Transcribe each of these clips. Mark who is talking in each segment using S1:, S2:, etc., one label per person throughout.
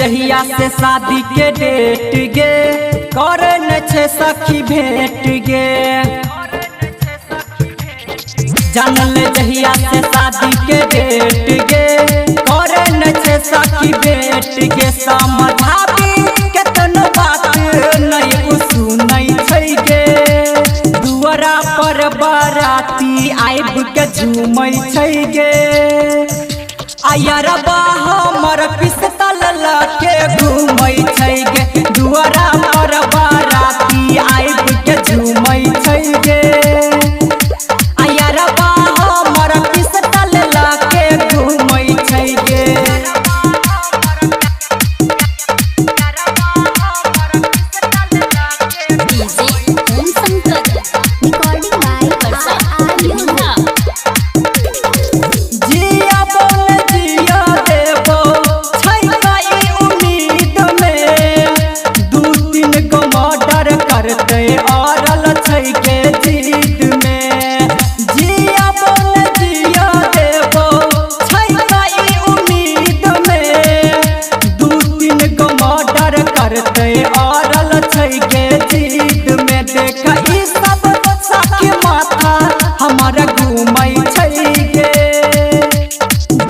S1: जहिया से शादी के डेट गे करन छे सखी भेट गे। जानल जहिया से शादी के डेट गे करन छे सखी भेट गे। समझाबी केतनो बात नहीं सुनै छै गे। दुआरा पर बाराती आइब के झूमै छै गे। आयरबा हमर पिस्तल लके घूमै छै गे। दुआरा पर बाराती आइब के झूमै छै गे। आयरबा हमर पिस्तल लके घूमै छै गे।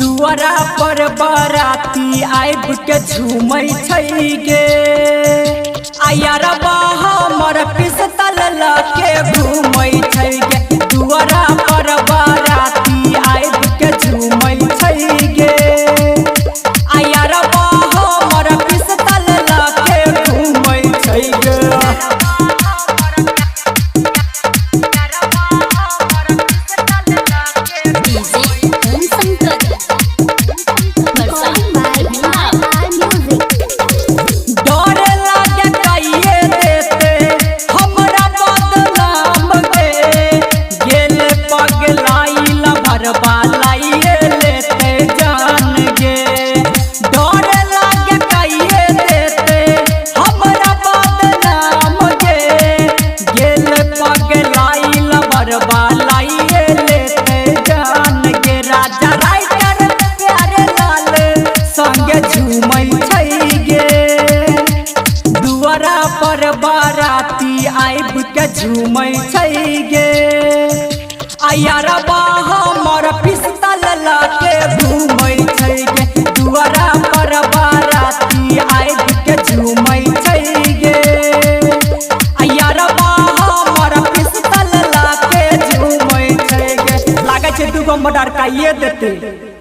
S1: दुआरा पर बाराती आइब के झूमै छै गे। आयरबा हमर पिस्तल लके घूमै छै गे। दुआरा पर बाराती आइब के झूमै छै गे। आयरबा हमर पिस्तल लके घूमै छै गे। पर बाराती आइब के झूमै छै गे। आयरबा हमर पिस्तल लके घूमै छै गे। दुआरा पर बाराती आइब के झूमै छै गे। आयरबा हमर पिस्तल लके झूमै छै गे। लागे छै दूगो मर्डर काइए देते।